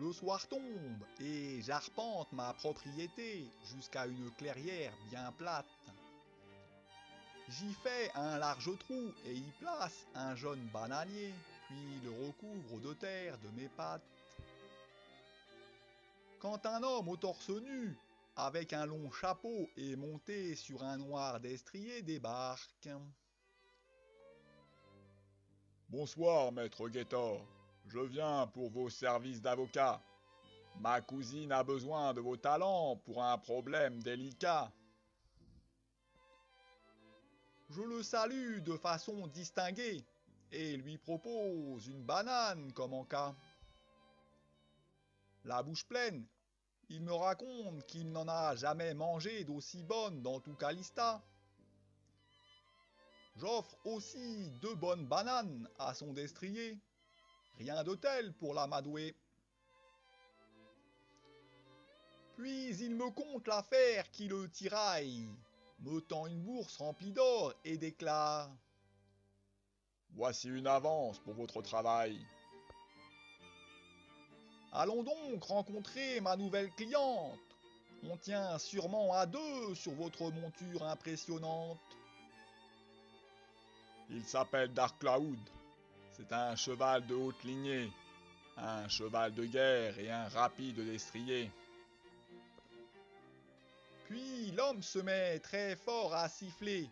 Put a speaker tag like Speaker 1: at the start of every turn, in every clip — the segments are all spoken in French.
Speaker 1: Le soir tombe et j'arpente ma propriété jusqu'à une clairière bien plate. J'y fais un large trou et y place un jeune bananier, puis le recouvre de terre de mes pattes. Quand un homme au torse nu, avec un long chapeau et monté sur un noir destrier débarque.
Speaker 2: Bonsoir, maître Guetta. Je viens pour vos services d'avocat. Ma cousine a besoin de vos talents pour un problème délicat.
Speaker 1: Je le salue de façon distinguée et lui propose une banane comme en cas. La bouche pleine, il me raconte qu'il n'en a jamais mangé d'aussi bonne dans tout Calista. J'offre aussi 2 bonnes bananes à son destrier. Rien de tel pour l'amadouer. Puis il me conte l'affaire qui le tiraille, me tend une bourse remplie d'or et déclare:
Speaker 2: Voici une avance pour votre travail.
Speaker 1: Allons donc rencontrer ma nouvelle cliente. On tient sûrement à 2 sur votre monture impressionnante.
Speaker 2: Il s'appelle Dark Cloud. C'est un cheval de haute lignée, un cheval de guerre et un rapide destrier.
Speaker 1: Puis l'homme se met très fort à siffler.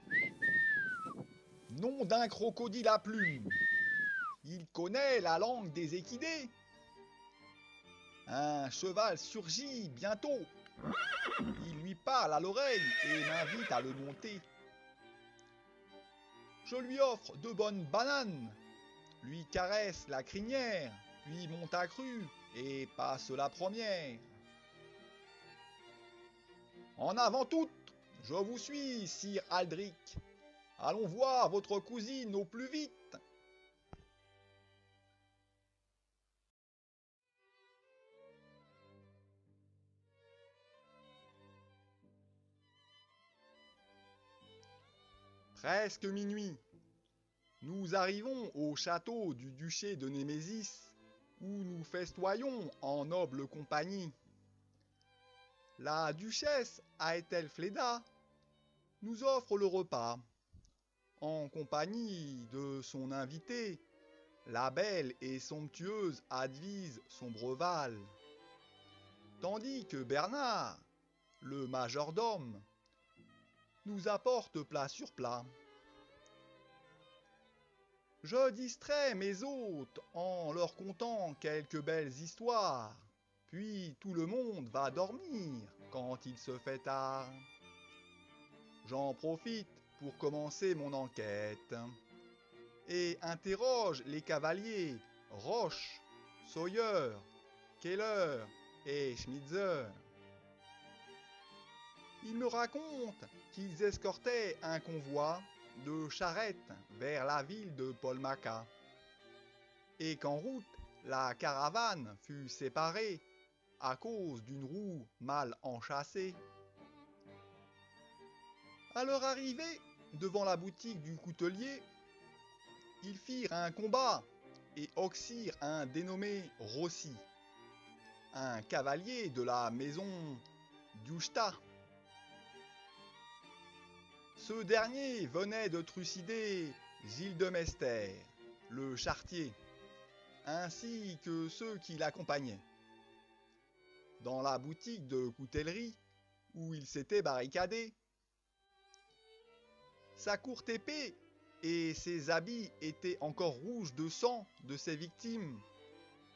Speaker 1: Nom d'un crocodile à plumes. Il connaît la langue des équidés. Un cheval surgit bientôt. Il lui parle à l'oreille et m'invite à le monter. Je lui offre 2 bonnes bananes, lui caresse la crinière, puis monte à cru et passe la première. En avant toutes, je vous suis, sire Aldric. Allons voir votre cousine au plus vite. Presque minuit. Nous arrivons au château du duché de Némésis, où nous festoyons en noble compagnie. La duchesse Aethelfleda nous offre le repas, en compagnie de son invitée, la belle et somptueuse Advise Sombreval, tandis que Bernard, le majordome, nous apporte plat sur plat. Je distrais mes hôtes en leur contant quelques belles histoires, puis tout le monde va dormir quand il se fait tard. J'en profite pour commencer mon enquête et interroge les cavaliers Roche, Sawyer, Keller et Schmitzer. Ils me racontent qu'ils escortaient un convoi de charrettes vers la ville de Polmaca, et qu'en route, la caravane fut séparée à cause d'une roue mal enchâssée. À leur arrivée devant la boutique du coutelier, ils firent un combat et oxyrent un dénommé Rossi, un cavalier de la maison d'Ushta. Ce dernier venait de trucider Gilles de Mester, le charretier, ainsi que ceux qui l'accompagnaient. Dans la boutique de coutellerie où il s'était barricadé, sa courte épée et ses habits étaient encore rouges de sang de ses victimes,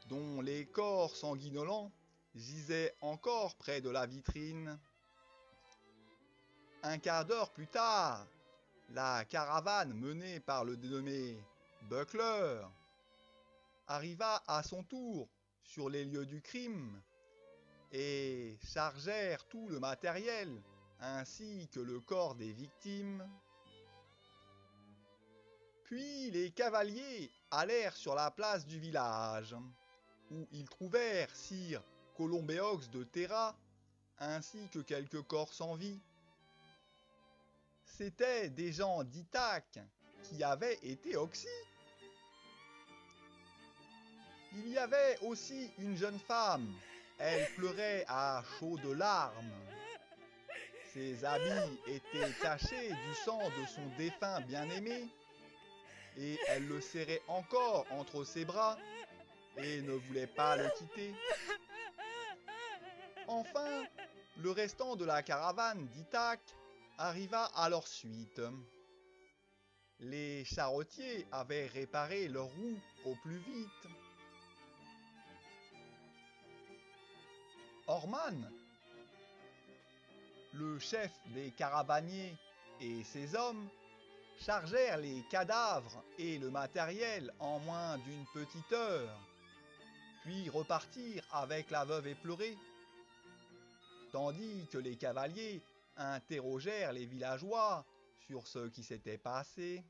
Speaker 1: dont les corps sanguinolents gisaient encore près de la vitrine. Un quart d'heure plus tard, la caravane menée par le dénommé Buckler arriva à son tour sur les lieux du crime et chargèrent tout le matériel ainsi que le corps des victimes. Puis les cavaliers allèrent sur la place du village, où ils trouvèrent sire Colombéox de Terra ainsi que quelques corps sans vie. C'étaient des gens d'Ithaque qui avaient été oxy. Il y avait aussi une jeune femme. Elle pleurait à chaudes larmes. Ses habits étaient tachés du sang de son défunt bien-aimé, et elle le serrait encore entre ses bras et ne voulait pas le quitter. Enfin, le restant de la caravane d'Ithaque arriva à leur suite. Les charretiers avaient réparé leurs roues au plus vite. Orman, le chef des caravaniers, et ses hommes chargèrent les cadavres et le matériel en moins d'une petite heure, puis repartirent avec la veuve éplorée, tandis que les cavaliers interrogèrent les villageois sur ce qui s'était passé.